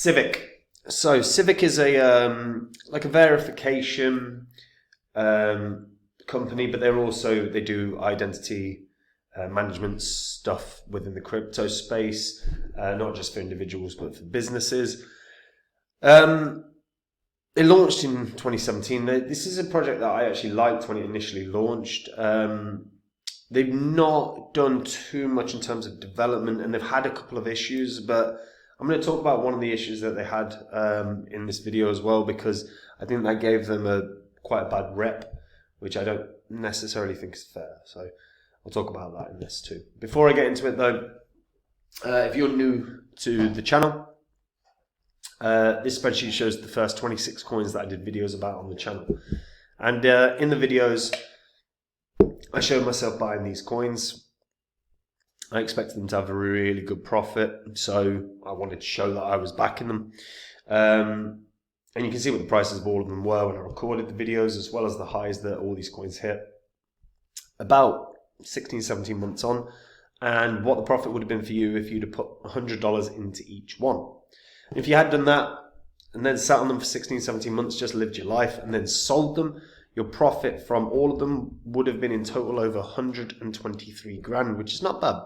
Civic. So Civic is a like a verification company, but they do identity management stuff within the crypto space, not just for individuals but for businesses. It launched in 2017. This is a project that I actually liked when it initially launched. They've not done too much in terms of development, and they've had a couple of issues, but I'm going to talk about one of the issues that they had in this video as well, because I think that gave them quite a bad rep, which I don't necessarily think is fair. So I'll talk about that in this too. Before I get into it though, if you're new to the channel, this spreadsheet shows the first 26 coins that I did videos about on the channel. And in the videos, I showed myself buying these coins. I expected them to have a really good profit, so I wanted to show that I was backing them. And you can see what the prices of all of them were when I recorded the videos, as well as the highs that all these coins hit about 16, 17 months on, and what the profit would have been for you if you'd have put $100 into each one. And if you had done that and then sat on them for 16, 17 months, just lived your life and then sold them, your profit from all of them would have been in total over 123 grand, which is not bad.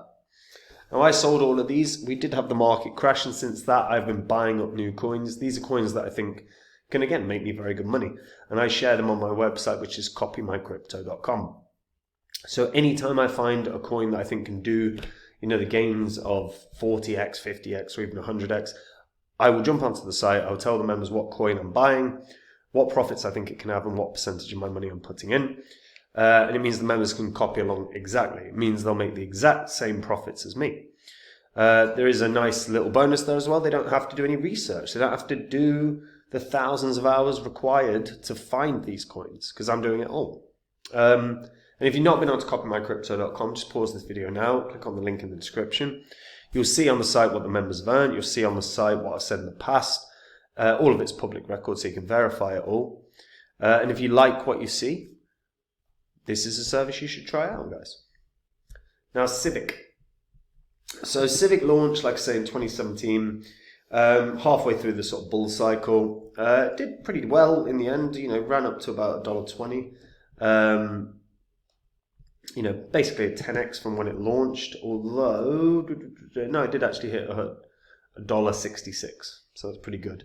Now, I sold all of these. We did have the market crash, and since that I've been buying up new coins. These are coins that I think can again make me very good money, and I share them on my website, which is copymycrypto.com. So anytime I find a coin that I think can do, the gains of 40x, 50x, or even 100x, I will jump onto the site. I'll tell the members what coin I'm buying, what profits I think it can have, and what percentage of my money I'm putting in. And it means the members can copy along exactly. It means they'll make the exact same profits as me. There is a nice little bonus there as well. They don't have to do any research. They don't have to do the thousands of hours required to find these coins, because I'm doing it all. And if you've not been onto copymycrypto.com, just pause this video now, click on the link in the description. You'll see on the site what the members have earned. You'll see on the site what I've said in the past. All of it's public record, so you can verify it all. And if you like what you see, this is a service you should try out, guys. Now, Civic. So Civic launched, like I say, in 2017, halfway through the sort of bull cycle. Did pretty well in the end, ran up to about $1.20. Basically a 10x from when it launched, although, no, it did actually hit $1.66, so that's pretty good.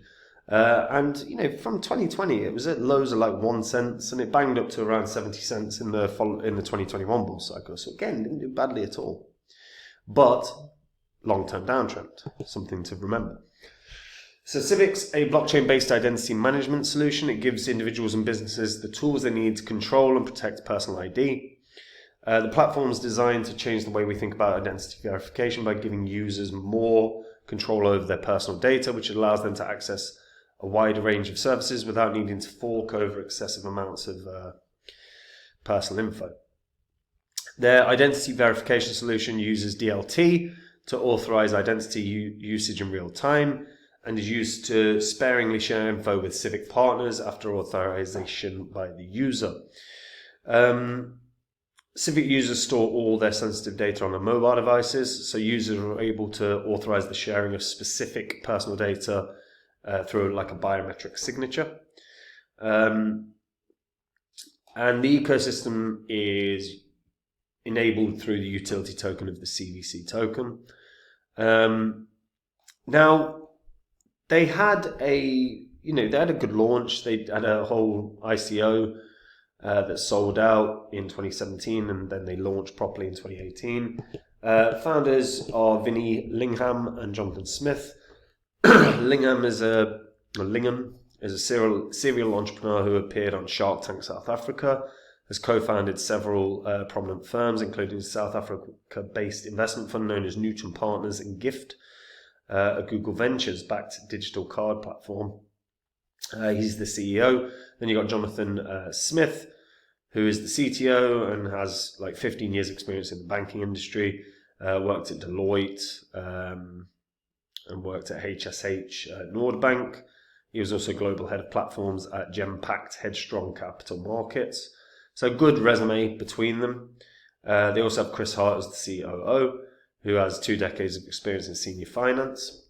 And from 2020, it was at lows of like 1 cent, and it banged up to around 70 cents in the 2021 bull cycle. So again, didn't do badly at all. But long-term downtrend, something to remember. So Civic's a blockchain-based identity management solution. It gives individuals and businesses the tools they need to control and protect personal ID. The platform is designed to change the way we think about identity verification by giving users more control over their personal data, which allows them to access a wider range of services without needing to fork over excessive amounts of personal info. Their identity verification solution uses DLT to authorize identity usage in real time, and is used to sparingly share info with Civic partners after authorization by the user. Civic users store all their sensitive data on their mobile devices, so users are able to authorize the sharing of specific personal data through like a biometric signature. And the ecosystem is enabled through the utility token of the CVC token. Now, they had a good launch. They had a whole ICO that sold out in 2017, and then they launched properly in 2018. Founders are Vinny Lingham and Jonathan Smith. Lingham is a serial entrepreneur who appeared on Shark Tank South Africa, has co-founded several prominent firms, including a South Africa-based investment fund known as Newton Partners and Gift, a Google Ventures-backed digital card platform. He's the CEO. Then you've got Jonathan Smith, who is the CTO and has like 15 years experience in the banking industry, worked at Deloitte and worked at HSH Nordbank. He was also global head of platforms at Gempact Headstrong Capital Markets. So good resume between them. They also have Chris Hart as the COO, who has 2 decades of experience in senior finance.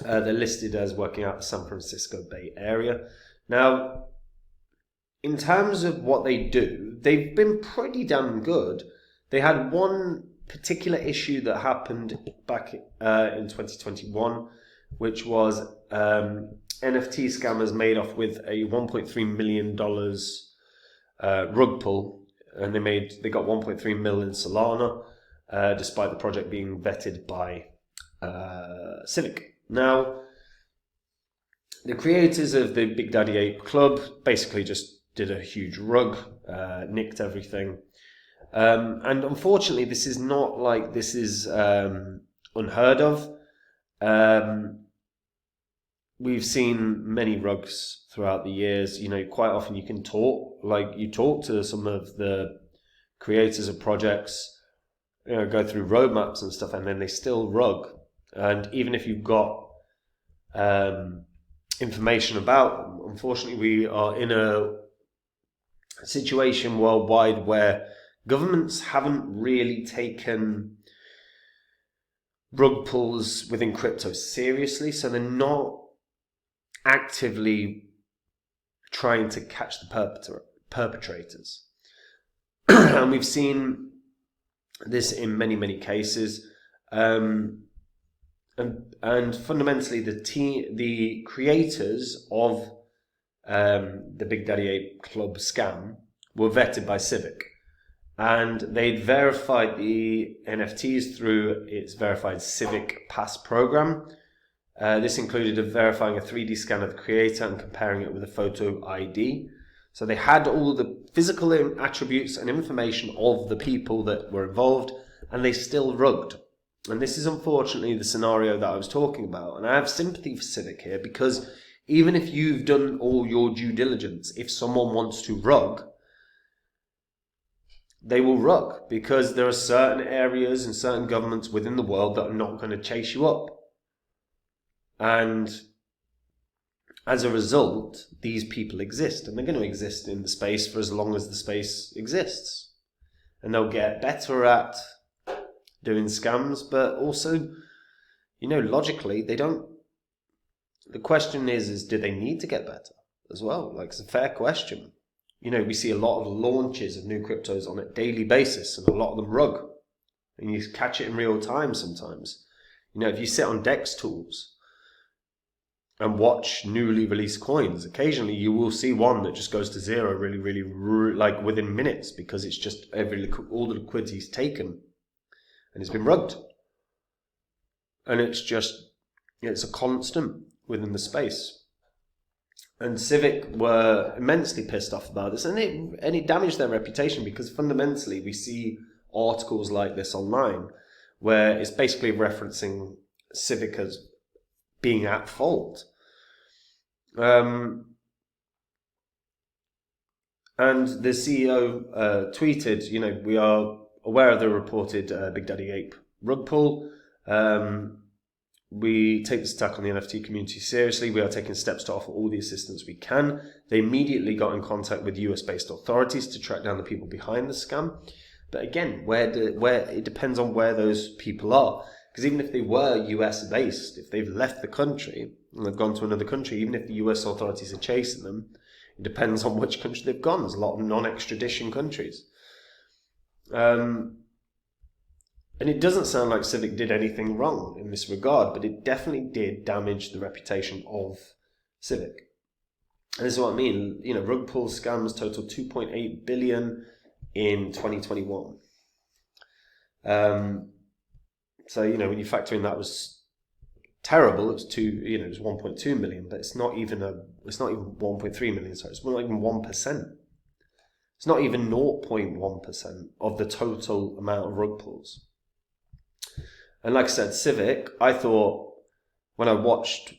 They're listed as working out the San Francisco Bay Area. Now, in terms of what they do, they've been pretty damn good. They had one particular issue that happened back in 2021, which was NFT scammers made off with a $1.3 million rug pull, and they got 1.3 million Solana, despite the project being vetted by Civic. Now, the creators of the Big Daddy Ape Club basically just did a huge rug, nicked everything. And unfortunately, this is not like this is unheard of. We've seen many rugs throughout the years. You know, quite often you can talk to some of the creators of projects, you know, go through roadmaps and stuff, and then they still rug. And even if you've got information about them, unfortunately, we are in a situation worldwide where governments haven't really taken rug pulls within crypto seriously, so they're not actively trying to catch the perpetrators. And we've seen this in many, many cases. And fundamentally, the creators of the Big Daddy Ape Club scam were vetted by Civic. And they'd verified the NFTs through its verified Civic Pass program. This included verifying a 3D scan of the creator and comparing it with a photo ID. So they had all the physical attributes and information of the people that were involved, and they still rugged. And this is unfortunately the scenario that I was talking about. And I have sympathy for Civic here, because even if you've done all your due diligence, if someone wants to rug, they will rug, because there are certain areas and certain governments within the world that are not going to chase you up. And as a result, these people exist, and they're going to exist in the space for as long as the space exists. And they'll get better at doing scams, but also, you know, logically, they don't. The question is do they need to get better as well? Like, it's a fair question. You know, we see a lot of launches of new cryptos on a daily basis, and a lot of them rug. And you catch it in real time sometimes. You know, if you sit on DEX tools and watch newly released coins, occasionally you will see one that just goes to zero really, like within minutes, because it's just all the liquidity is taken and it's been rugged. And it's a constant within the space. And Civic were immensely pissed off about this, and it damaged their reputation, because fundamentally we see articles like this online where it's basically referencing Civic as being at fault. And the CEO tweeted, you know, we are aware of the reported Big Daddy Ape rug pull. We take this attack on the NFT community seriously. We are taking steps to offer all the assistance we can. They immediately got in contact with US-based authorities to track down the people behind the scam. But again, where it depends on where those people are. Because even if they were US-based, if they've left the country and they've gone to another country, even if the US authorities are chasing them, it depends on which country they've gone. There's a lot of non-extradition countries. And it doesn't sound like Civic did anything wrong in this regard, but it definitely did damage the reputation of Civic. And this is what I mean. You know, rug pull scams totaled $2.8 billion in 2021. So, you know, when you factor in that was terrible, it was it was 1.2 million, but it's not even 1.3 million, sorry, it's not even 1%. It's not even 0.1% of the total amount of rug pulls. And like I said, Civic, I thought, when I watched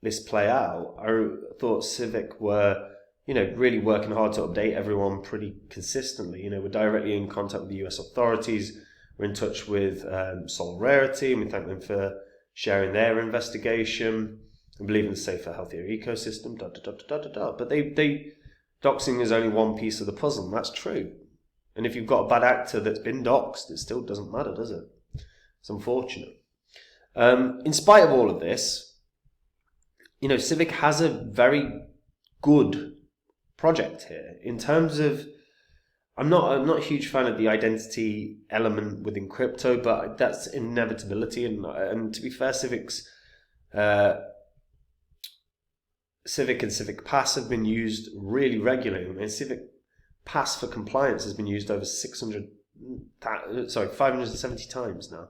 this play out, I thought Civic were, you know, really working hard to update everyone pretty consistently. You know, we're directly in contact with the US authorities. We're in touch with Sol Rarity, and we thank them for sharing their investigation and believe in a safer, healthier ecosystem, But doxing is only one piece of the puzzle, and that's true. And if you've got a bad actor that's been doxed, it still doesn't matter, does it? It's unfortunate. In spite of all of this, Civic has a very good project here in terms of. I'm not a huge fan of the identity element within crypto, but that's inevitability. And to be fair, Civic and Civic Pass have been used really regularly. I mean, Civic Pass for compliance has been used over 570 times now.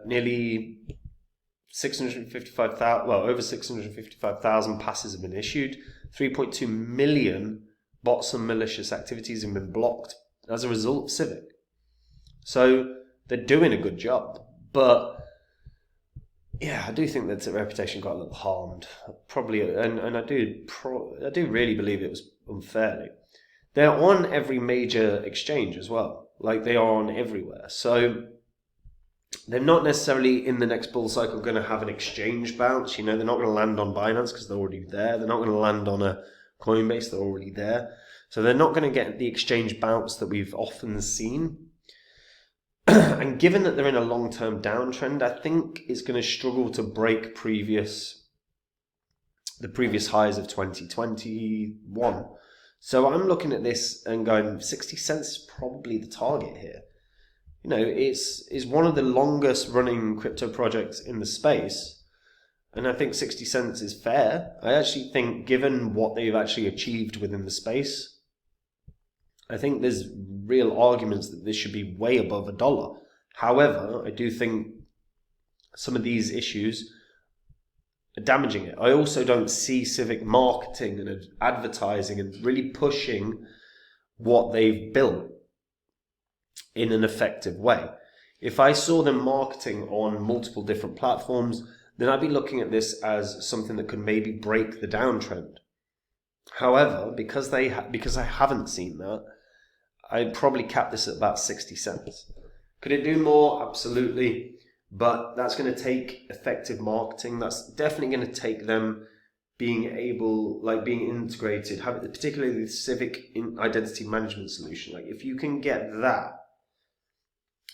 Nearly 655,000, well, over 655,000 passes have been issued. 3.2 million bots and malicious activities have been blocked as a result of Civic. So they're doing a good job, but yeah, I do think that the reputation got a little harmed. Probably, and I do really believe it was unfairly. They're on every major exchange as well, like they are on everywhere. So they're not necessarily in the next bull cycle going to have an exchange bounce. They're not going to land on Binance because they're already there. They're not going to land on a Coinbase, they're already there. So they're not going to get the exchange bounce that we've often seen. And given that they're in a long-term downtrend, I think it's going to struggle to break the previous highs of 2021. So I'm looking at this and going, 60 cents is probably the target here. It's one of the longest running crypto projects in the space. And I think 60 cents is fair. I actually think, given what they've actually achieved within the space, I think there's real arguments that this should be way above $1. However, I do think some of these issues are damaging it. I also don't see Civic marketing and advertising and really pushing what they've built in an effective way. If I saw them marketing on multiple different platforms, then I'd be looking at this as something that could maybe break the downtrend. However, because I haven't seen that, I'd probably cap this at about 60 cents. Could it do more? Absolutely. But that's going to take effective marketing. That's definitely going to take them being integrated, particularly the Civic identity management solution. Like if you can get that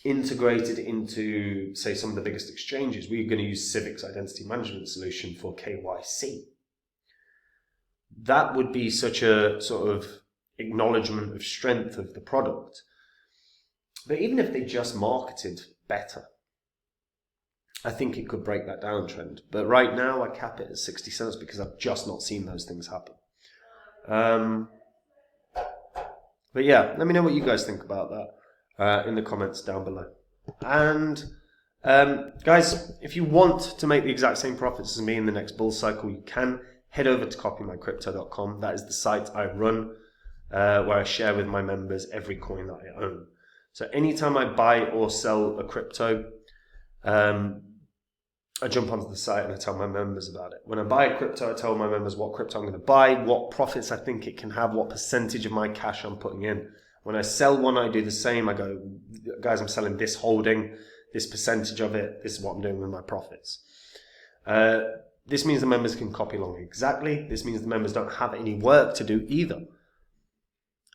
integrated into, say, some of the biggest exchanges, we're going to use Civic's identity management solution for KYC. That would be such a sort of acknowledgement of strength of the product. But even if they just marketed better, I think it could break that downtrend. But right now I cap it at 60 cents because I've just not seen those things happen. But yeah, let me know what you guys think about that in the comments down below. And guys, if you want to make the exact same profits as me in the next bull cycle, you can head over to copymycrypto.com. That is the site I run where I share with my members every coin that I own. So anytime I buy or sell a crypto, I jump onto the site and I tell my members about it. When I buy a crypto, I tell my members what crypto I'm going to buy, what profits I think it can have, what percentage of my cash I'm putting in. When I sell one, I do the same. I go, guys, I'm selling this holding, this percentage of it. This is what I'm doing with my profits. This means the members can copy along exactly. This means the members don't have any work to do either.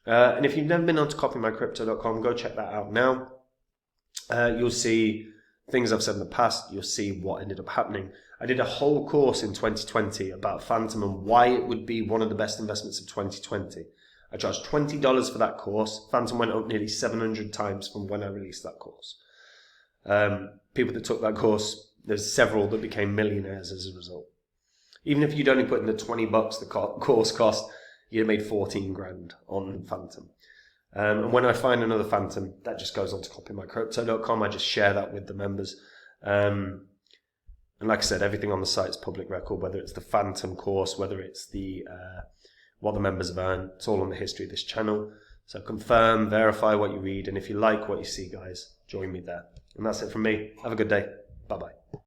And if you've never been onto copymycrypto.com, go check that out now. You'll see things I've said in the past. You'll see what ended up happening. I did a whole course in 2020 about Phantom and why it would be one of the best investments of 2020. I charged $20 for that course. Phantom went up nearly 700 times from when I released that course. People that took that course, there's several that became millionaires as a result. Even if you'd only put in the $20 the course cost, you'd have made 14 grand on Phantom. And when I find another Phantom, that just goes on to copymycrypto.com. I just share that with the members. And like I said, everything on the site is public record, whether it's the Phantom course, whether it's the what the members have earned. It's all on the history of this channel. So confirm, verify what you read. And if you like what you see, guys, join me there. And that's it from me. Have a good day. Bye-bye.